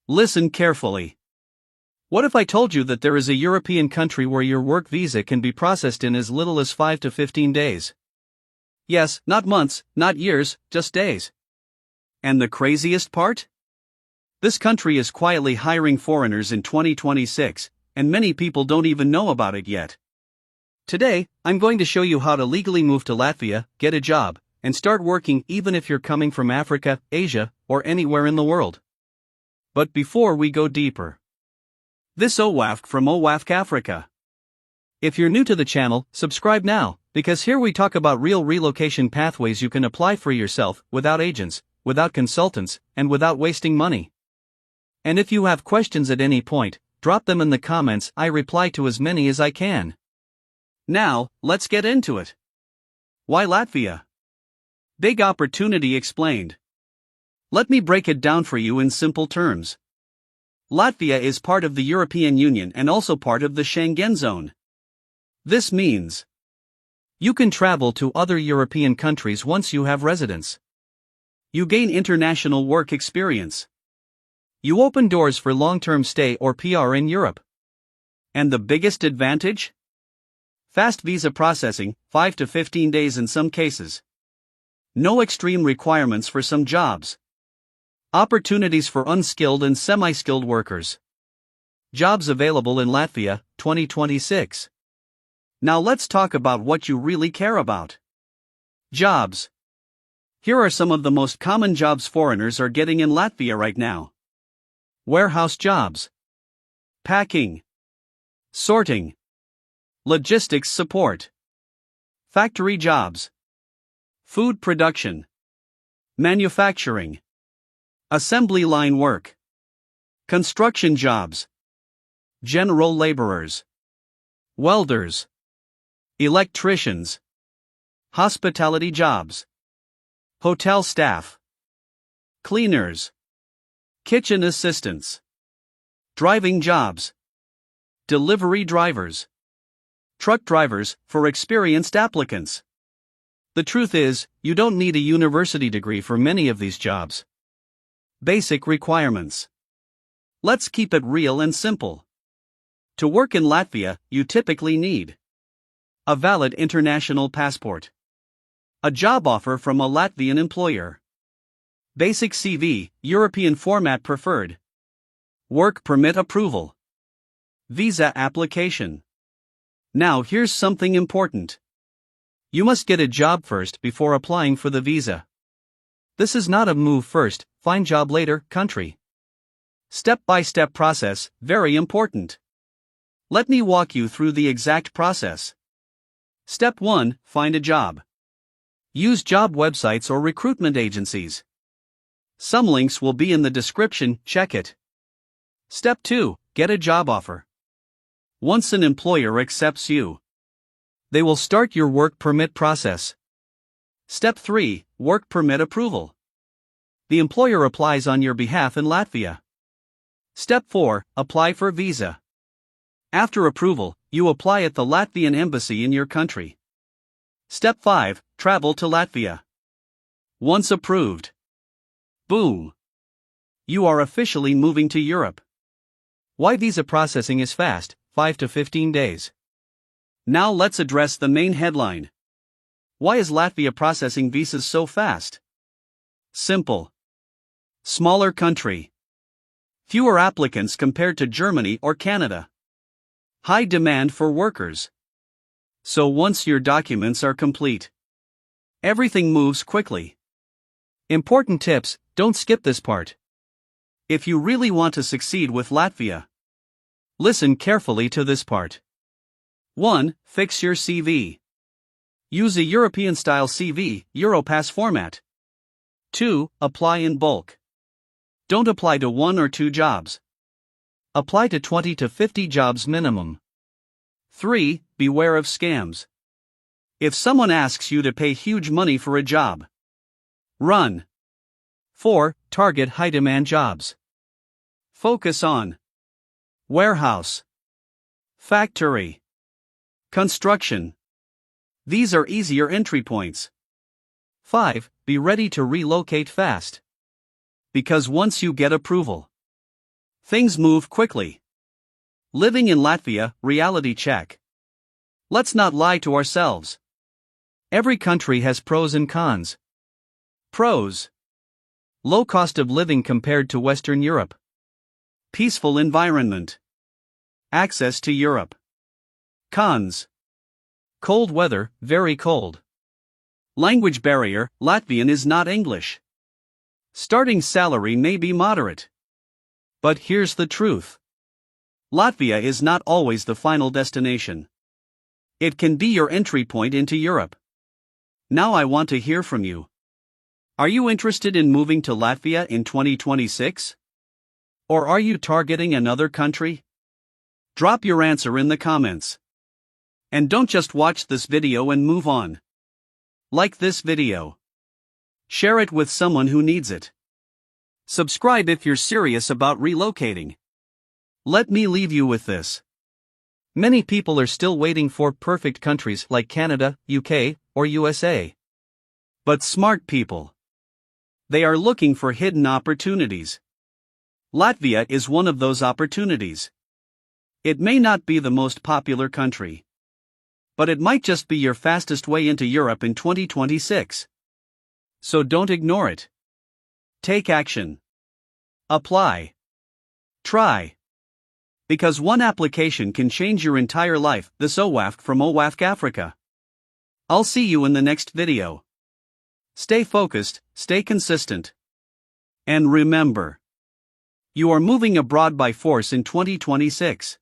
Listen carefully. What if I told you that there is a European country where your work visa can be processed in as little as 5 to 15 days? Yes, not months, not years, just days. And the craziest part? This country is quietly hiring foreigners in 2026, and many people don't even know about it yet. Today, I'm going to show you how to legally move to Latvia, get a job, and start working even if you're coming from Africa, Asia, or anywhere in the world. But before we go deeper, this Owafk from Owafk Africa. If you're new to the channel, subscribe now, because here we talk about real relocation pathways you can apply for yourself, without agents, without consultants, and without wasting money. And if you have questions at any point, drop them in the comments. I reply to as many as I can. Now, let's get into it. Why Latvia? Big opportunity explained. Let me break it down for you in simple terms. Latvia is part of the European Union and also part of the Schengen zone. This means you can travel to other European countries once you have residence. You gain international work experience. You open doors for long-term stay or PR in Europe. And the biggest advantage? Fast visa processing, 5 to 15 days in some cases. No extreme requirements for some jobs. Opportunities for unskilled and semi-skilled workers. Jobs available in Latvia, 2026. Now let's talk about what you really care about. Jobs. Here are some of the most common jobs foreigners are getting in Latvia right now. Warehouse jobs. Packing. Sorting. Logistics support. Factory jobs. Food production. Manufacturing. Assembly line work. Construction jobs. General laborers. Welders. Electricians. Hospitality jobs. Hotel staff. Cleaners. Kitchen assistants. Driving jobs. Delivery drivers. Truck drivers, for experienced applicants. The truth is, you don't need a university degree for many of these jobs. Basic requirements. Let's keep it real and simple. To work in Latvia, you typically need a valid international passport, a job offer from a Latvian employer, basic CV, European format preferred, work permit approval, visa application. Now here's something important. You must get a job first before applying for the visa. This is not a move first, find job later country. Step-by-step process, very important. Let me walk you through the exact process. Step 1, find a job. Use job websites or recruitment agencies. Some links will be in the description, check it. Step 2, get a job offer. Once an employer accepts you, they will start your work permit process. Step 3, work permit approval. The employer applies on your behalf in Latvia. Step 4, apply for visa. After approval, you apply at the Latvian embassy in your country. Step 5, travel to Latvia. Once approved, boom! You are officially moving to Europe. Why visa processing is fast, 5 to 15 days. Now let's address the main headline. Why is Latvia processing visas so fast? Simple. Smaller country. Fewer applicants compared to Germany or Canada. High demand for workers. So once your documents are complete, everything moves quickly. Important tips, don't skip this part. If you really want to succeed with Latvia, listen carefully to this part. 1. Fix your CV. Use a European-style CV, Europass format. 2. Apply in bulk. Don't apply to 1 or 2 jobs. Apply to 20 to 50 jobs minimum. 3. Beware of scams. If someone asks you to pay huge money for a job, run. 4. Target high-demand jobs. Focus on warehouse, factory, construction. These are easier entry points. 5. Be ready to relocate fast. Because once you get approval, Things move quickly. Living in Latvia, reality check. Let's not lie to ourselves. Every country has pros and cons. Pros: low cost of living compared to Western Europe. Peaceful environment. Access to Europe. Cons: cold weather, very cold. Language barrier, Latvian is not English. Starting salary may be moderate. But here's the truth. Latvia is not always the final destination. It can be your entry point into Europe. Now I want to hear from you. Are you interested in moving to Latvia in 2026? Or are you targeting another country? Drop your answer in the comments. And don't just watch this video and move on. Like this video. Share it with someone who needs it. Subscribe if you're serious about relocating. Let me leave you with this. Many people are still waiting for perfect countries like Canada, UK, or USA. But smart people. They are looking for hidden opportunities. Latvia is one of those opportunities. It may not be the most popular country. But it might just be your fastest way into Europe in 2026. So don't ignore it. Take action. Apply. Try. Because one application can change your entire life. This Owafk from Owafk Africa. I'll see you in the next video. Stay focused, stay consistent. And remember, you are moving abroad by force in 2026.